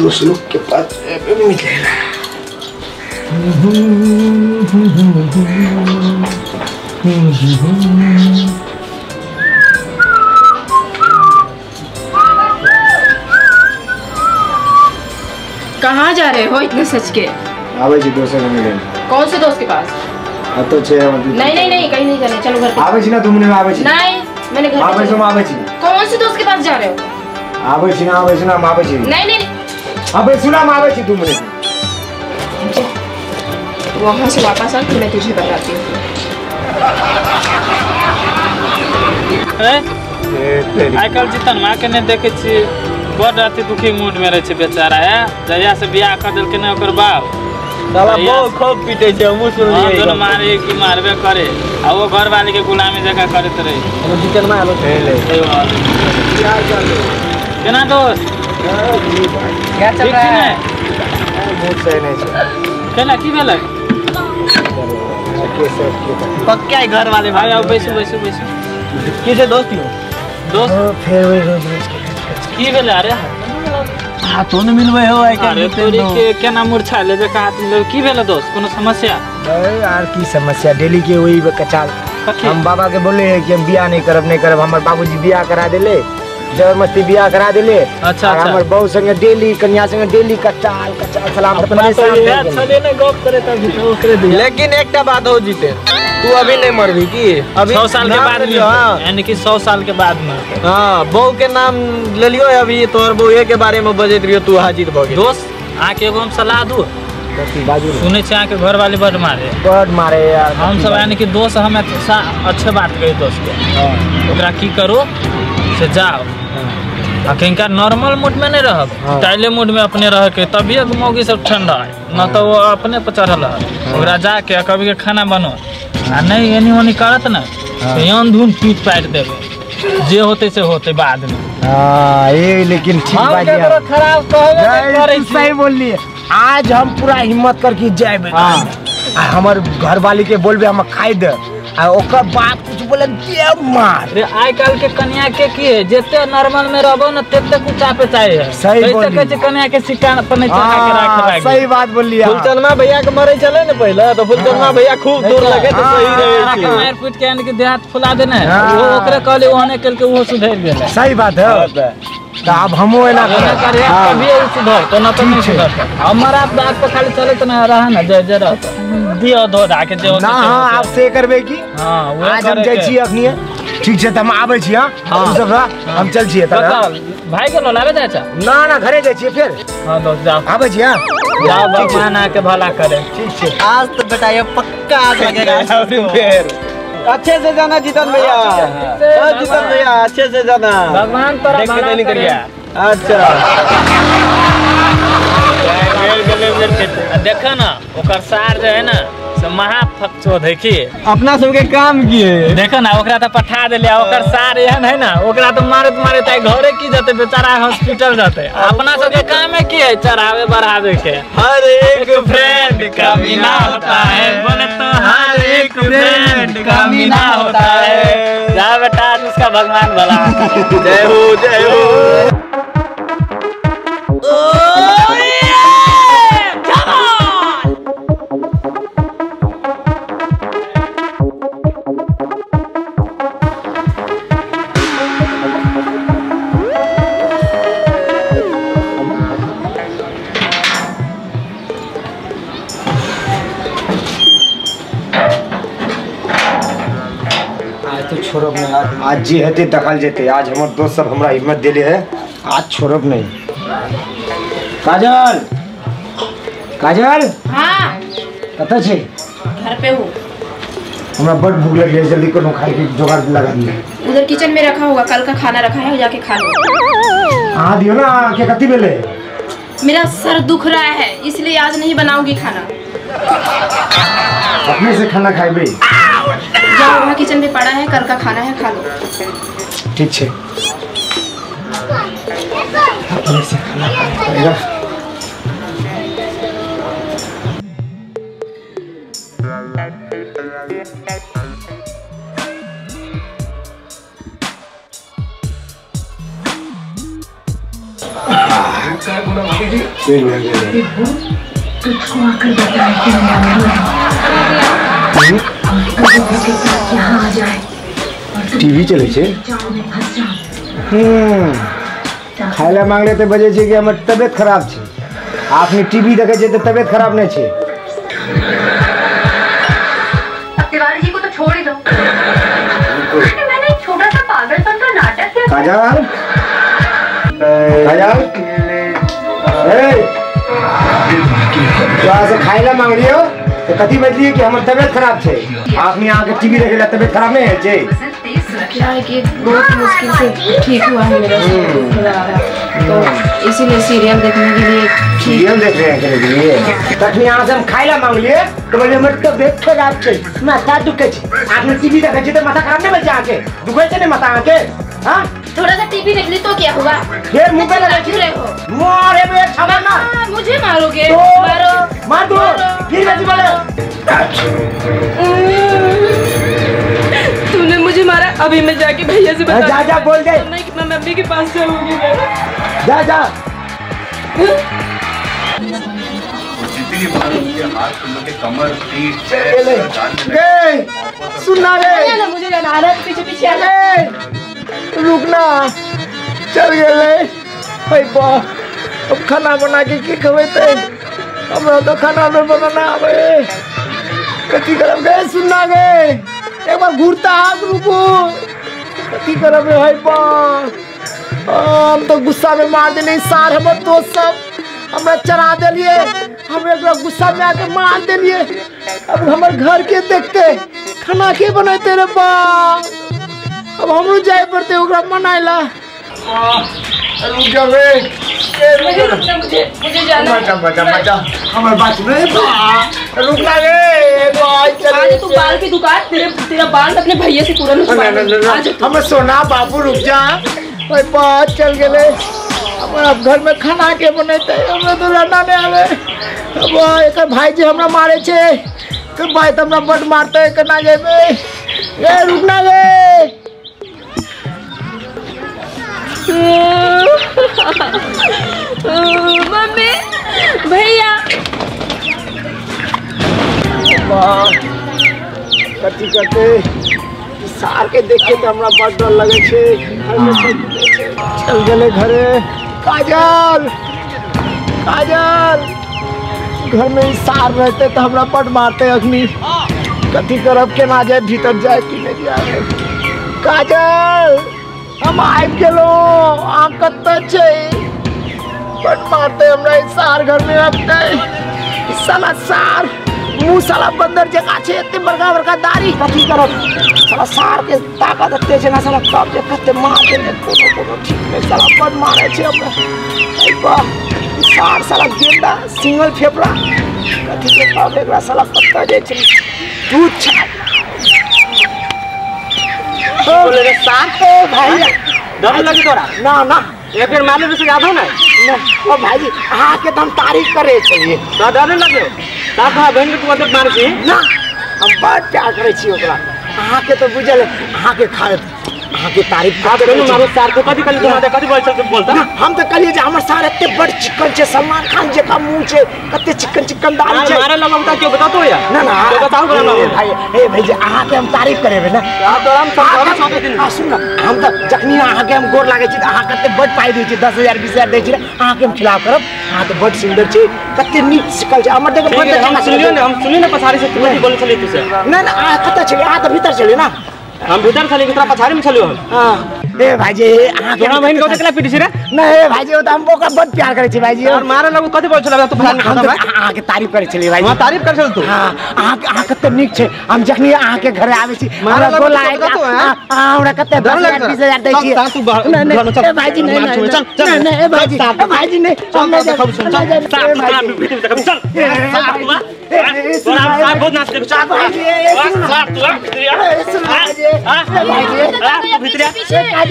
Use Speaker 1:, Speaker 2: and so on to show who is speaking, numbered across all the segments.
Speaker 1: दोस्त लोग के पास मिलेगा।
Speaker 2: कहाँ जा रहे हो इतने सच के?
Speaker 1: आवे जी दोस्त से मिले।
Speaker 2: कौन से दोस्त के पास?
Speaker 1: तो छे
Speaker 2: नहीं नहीं नहीं कहीं नहीं जाने, चलो घर पे।
Speaker 1: आवे जी ना तुमने आवे जी।
Speaker 2: नहीं मैंने घर पे।
Speaker 1: आवे जी आवे जी।
Speaker 2: कौन से दोस्त के पास जा रहे हो?
Speaker 1: आवे जी ना आवे जी।
Speaker 2: नहीं नहीं
Speaker 1: अबे सुना आवे जी तुमने।
Speaker 2: वहाँ से वापस आ, मैं तुझे बताती हूँ।
Speaker 3: आजकल जीतन माँ के नहीं देखे छी बड़ राति दुखी मूड में रहे बेचारा है। जहिया से बियाह कर दिल के न ओकर बाप
Speaker 4: साला बहुत खूब पीटे छे, हमहु सुन लिए।
Speaker 3: दोनों मारे की मारबे करे आ वो घर वाले के गुलामी जगह करत रहे।
Speaker 4: जीतन में आलो
Speaker 3: ले केना दोस्त
Speaker 4: क्या चल रहा है?
Speaker 1: मूड सही नहीं छे।
Speaker 3: केना की भेलै?
Speaker 4: पक्का है घर वाले
Speaker 3: भाई आओ बैसो बैसो बैसो।
Speaker 4: किसे दोस्त हो?
Speaker 3: दोस्त
Speaker 1: फिर वही रोज
Speaker 3: की भेलै? अरे
Speaker 4: हां तो न मिलबे हो आई
Speaker 3: अरे तोरी के केना मुरछा ले जका हाथ मिल की भेलै दोस्त? कोनो समस्या?
Speaker 1: यार की समस्या डेली के वही कचाल। हम बाबा के बोले हैं कि हम बियाह नहीं करब हमर बाबूजी बियाह करा देले, जबरदस्ती बियाह करा देले।
Speaker 3: अच्छा
Speaker 1: हमर बहु संगे डेली कन्या संगे डेली कचाल सलाम परेशान
Speaker 4: चले न गप करे तब तो करे दे। लेकिन एकटा बात हो जीते, तू अभी नहीं मरबी की? अभी
Speaker 3: 100 साल के बाद में, यानी कि 100 साल के बाद में।
Speaker 4: हां बहू के नाम ले लियो। अभी तोहर बहू के बारे में बजैत रहियो, तू हाजिर भ गेल।
Speaker 3: दोस्त आके एगो हम सलाह दू। सुने छे आके घर वाले बड़ मारे
Speaker 1: यार।
Speaker 3: हम सब यानी कि दोस्त हम अच्छे बात कही दोस्त के, ओकरा की करो से जाओ आ कहीं नॉर्मल मूड में नहीं रहब, टाइले मूड में अपने रह के तभी मौगी सब ठंडा है, न तो वो अपने पर चढ़ल है। ओकरा जाके कभी के खाना बनो आ नहीं एनी ओनी करत ना तो यन धुन पीट पाट देवे, जे होते से होते बाद में।
Speaker 1: ये लेकिन ठीक बात है,
Speaker 3: खराब कहबे
Speaker 1: सही बोल लिए। आज हम पूरा हिम्मत करके जाए हमार घर वाली के बोलबे हम खाई दे आ ओकर बात कुछ बोले दे मार।
Speaker 3: रे आइ काल के कन्या के की है, जेते नॉर्मल में रहबो न तेते कुछ आपे चाहिए।
Speaker 1: सही बोल
Speaker 3: के कन्या के सिक्का अपन चढ़ा के रख।
Speaker 1: सही बात बोल लिया।
Speaker 4: फुलचनमा भैया के मरे चले न पहले तो फुलचनमा भैया खूब दूर लगे तो सही रहे
Speaker 3: के मार पीट के यानी कि देह हाथ फुला देने वो ओकरे कहले ओहने कल के वो सुधर गेल।
Speaker 1: सही बात है। तो अब हमो एना
Speaker 3: करे कभी सुधर तो न तो नहीं सुधर। हमारा बात पे खाली चले तो ना रहा ना जय जय रहता दियो धो धा के जे
Speaker 1: ना। हां आप से करबे की।
Speaker 3: हां
Speaker 1: आज हम जाय छी अखनी। ठीक छै त हम आबै छी। हां हम चल छिए त
Speaker 3: भाई के लावे जाय छ
Speaker 1: ना घरे जाय छी फिर।
Speaker 3: हां दोस्त जाओ आबै
Speaker 1: छी। हां
Speaker 3: जाओ भगवान आके भला करे।
Speaker 4: ठीक छै आज तो बेटा ये पक्का आज लगेगा फिर। अच्छे से जाना जीतन भैया। जीतन भैया अच्छे से जाना,
Speaker 3: भगवान पर
Speaker 4: देख के नहीं करिया। अच्छा
Speaker 3: देखा ना ओकर सार जो है ना से महाफक्चो देखिए
Speaker 4: अपना सबके काम किए।
Speaker 3: देखो ना ओकरा तो पठा देले ओकर सार एहन है ना ओकरा तो मारत घरे की जाते बेचारा हॉस्पिटल जाते। अपना सबके काम है की है चढ़ावे बढ़ावे के।
Speaker 4: हर एक
Speaker 3: फ्रेंड कमीना होता है, बोले तो हर एक फ्रेंड कमीना होता है। जा बेटा उसका भगवान भला।
Speaker 4: जय हो जय हो।
Speaker 1: छोड़ब नहीं आज जे हेते दखल जेते। आज हमर दोस्त सब हमरा हिम्मत देले है, आज छोड़ब नहीं। काजल काजल
Speaker 2: हाँ
Speaker 1: कत छे?
Speaker 2: घर पे हूँ।
Speaker 1: हमरा बड़ भूख लगी है, जल्दी कोनो खाए के जुगाड़ लगा दिए।
Speaker 2: उधर किचन में रखा होगा, कल का खाना रखा है, जाके खा लो।
Speaker 1: हाँ दियो ना के कति बेले।
Speaker 2: मेरा सर दुख रहा है इसलिए आज नहीं बनाऊंगी खाना।
Speaker 1: अपने से खाना खाएबे?
Speaker 2: जाओ वहाँ किचन में पड़ा है, कल का खाना है, खा लो।
Speaker 1: ठीक है अपने से खाना खाएगा।
Speaker 5: तुझको आकर बताए कि मैं यहाँ आ जाए
Speaker 1: टीवी चले छे खाए ला मांगले तो बजे छे कि हमर तबियत खराब छे आपने टीवी देखे छे तो तबियत खराब नहीं छे
Speaker 5: तिवारी जी को तो छोड़ ही दो मैंने एक छोटा सा पागलपन का नाटक किया
Speaker 1: काजल काजल से खाए ला मांग लियो तो कथी बजलिए कि हमारी तबियत खराब छे आपने यहाँ के टीवी देखे ला तबियत खराब नहीं है छे
Speaker 2: क्या है कि बहुत मुश्किल से ठीक हुआ है मेरा तो इसीलिए सीरियल देखने के लिए
Speaker 1: सीरियल देख रहे हैं के लिए तखनी यहाँ से हम खाए ला मांग लिए तो बोले हमारी तबियत खराब छे माथा दुखे छे आपने टीवी देखे छे तो माथा खराब नहीं बच जाके दुखे छे नहीं माथा आके हाँ
Speaker 2: थोड़ा सा टीवी देख ली तो क्या हुआ
Speaker 1: ये मुंह पे लगा
Speaker 2: क्यों रहे हो
Speaker 1: मारे बे छाना ना
Speaker 2: मुझे मारोगे
Speaker 1: तो
Speaker 2: मारो
Speaker 1: मार दो फिर कैसे बोले
Speaker 2: तूने मुझे मारा अभी मैं जाके भैया से बता
Speaker 1: जा जा बोल दे
Speaker 2: मैं मम्मी के पास जाऊंगी
Speaker 1: जा जा सुनना रे
Speaker 2: मुझे जाना है पीछे पीछे आ
Speaker 1: रुकना चल गए भाई बा अब खाना बना के की खवेते हमरा तो खाना में बनाना आवे कथी करब गए सुनना गए एक बार घूरता हाथ रुको कथी करब भाई बा हम तो गुस्सा में मार देने सार हमर दोस्त सब हमरा चढ़ा दिलिए हम एक गुस्सा में आके मार दिलिए अब हमर घर के देखते खाना के बनते रे बा अब हमरो जाए पड़ते ओकरा मनाइला रुक जा रे
Speaker 2: मुझे जाना
Speaker 1: मचा हमर बात नहीं रुकना रे
Speaker 2: आज तू बाल की दुकान तेरा बाल अपने भैया से पूरा
Speaker 1: हम सोना बाबू रुक जा भाई बात चल गए अब घर में खाना के बनते हमरा तो लड़ना नहीं आवे अब एक भाई जी हमरा मारे छे तो भाई तो हमरा बड़ मारते करना जेबे ए रुकना रे
Speaker 2: मम्मी भैया
Speaker 1: कथी करते सार के देखे तो हमरा बड़ डर लगे छे चल गए घरे काजल काजल घर में सार रहते तो हमरा बड़ मारते अग्नि कथी करब केना जाए भीतर जाए कि नहीं जाए काजल हम आबि गेलो आ कत्ते छे बड़ मारते हमरा सार घर में आते साला सार मुँह साला बंदर जगह छे इतने बड़का बड़का दाढ़ी कथी करब साला सार के ताकत एते छे ना साला कब जे कते मार देने कोनो ठीक नहीं साला बड़ मारे छे हमरा आई बा सार साला गेंदा सिंगल फेफड़ा कथी के कब एकरा साला पत्ता जे छे दूध छा बोले रे सार तो भाई डर लगी तोरा ना ना एक बेर मालूम से याद हो ना ओ भाई जी अहाँ के हम तारीफ करे चाहिए तो डर लगे ताका बहन के तू मदद मार छी ना हम बात क्या करे छी ओकरा अहाँ के तो बुझल अहाँ के खा अहाँ के तारीफ का करू मारो सार को कथि कली तुम कथि बोल चल बोलता हम तो कलिए जे हमर सार एते बड़ चिकन छे सलमान खान जे का मुंह छे कते चिकन चिकन दाल छे मारे लगा बता क्यों बता तो या ना ना तो बताओ ना भाई ए भाई जी अहाँ के हम तारीफ करेबे ना तो हम समझावे छापे दिन सुन ना हम तो जखनी अहाँ के हम गोर लागे छी अहाँ कते बड़ पाई दै छी 10,000 20,000 दै छी अहाँ के हम खिलाफ करब अहाँ तो बड़ सुंदर छी कते नीक सिकल छै हमर देख बड़ हम सुनियो ना पछाड़ी से कथि बोल छली तू से ना ना अहाँ कते छली अहाँ तो भीतर छली ना हम भीतर चले कितना पछाड़ी में चलियो हम हां ए भाई जी अहाँ के बहन को देखला पीटी रे नहीं ए भाई जी तो हम बोका बहुत प्यार करे छी भाई जी और मारे लोग कथि बोल छला तू पछाड़ी में खत्म है अहाँ के तारीफ करे छली भाई हां तारीफ कर छल तू हां अहाँ कते नीक छे हम जखनी अहाँ के घरे आवे छी मारे को लाए तो हमरा कते 10,000 20,000 दै छी नहीं भाई जी नहीं चल नहीं ए भाई जी नहीं हम नहीं देखब सुन चल वीडियो देखब चल साहब बहुत नाच देख साहब भाई जी साहब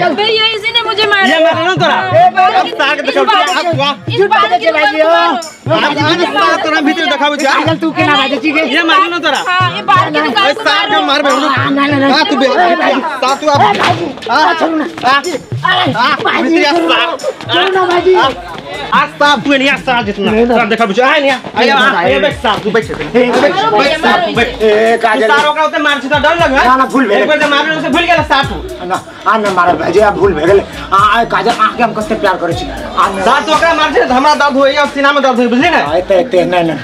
Speaker 1: तू
Speaker 2: भैया इसी ने मुझे मारा
Speaker 3: ये मारा ना तोरा अब ताक देखो
Speaker 1: इस बात के भाई जी
Speaker 3: तोरा भीतर देखाबे जा
Speaker 1: काजल तू केना बाजे छी के
Speaker 3: ये मारा ना तोरा
Speaker 2: हां ये बाहर की दुकान को
Speaker 3: सार के मार बे
Speaker 1: ना
Speaker 3: तू बे ता तू अब
Speaker 1: छोड़ ना
Speaker 3: भीतर
Speaker 1: ना भाई आज साफ हुए नहीं, आज साफ जितना साफ देखा बुझा है नहीं। आया बैठ साफ, तू बैठ बैठ।
Speaker 4: ए काजल
Speaker 1: सारो का उते मार छिता डर लगे।
Speaker 4: ना भूल भेल।
Speaker 1: एक बार मारले उसे भूल गेला साफ।
Speaker 4: ना आ न मारे भाई अब भूल भेल। आ काजल आंख के हम कते प्यार करे छी। आ
Speaker 1: साथ ओकरा मार छै त हमरा दर्द होई और सीना में दर्द होई, बुझली ना?
Speaker 4: एते नहीं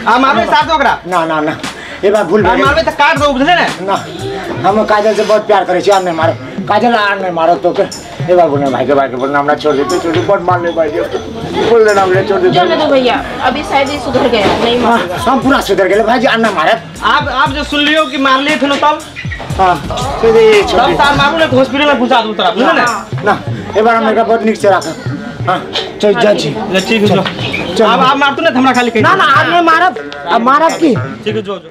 Speaker 1: आ मारले साथ ओकरा।
Speaker 4: ना ये बार भूल भेल।
Speaker 1: मारले त काट दो, बुझले ना?
Speaker 4: ना हम काजल से बहुत प्यार करे छी। आ नहीं मारो काजल, आ नहीं मारो तो के ये बार बोलना भाई के बोलना हमरा छोड़ दे, छोड़ दे, बहुत मारने भाई बोल देना हमने छोड़ दे।
Speaker 2: जाने दो भैया, अभी शायद ये सुधर गया, नहीं मारेगा।
Speaker 4: हम पूरा सुधर गए भाई जी। अन्ना मारे
Speaker 1: आप जो सुन लियो कि मार लिए थे तब
Speaker 4: हां सीधे छोड़
Speaker 1: तब तार मारू ने तो हॉस्पिटल में पहुंचा दूं तरफ, बुझले ना?
Speaker 4: ना ये बार हमने का बहुत निक से रखा। हां चल जा जी,
Speaker 1: ठीक है। अब आप मारतू ना हमरा खाली कह।
Speaker 4: ना आप नहीं मारब, अब मारब की
Speaker 1: ठीक है जो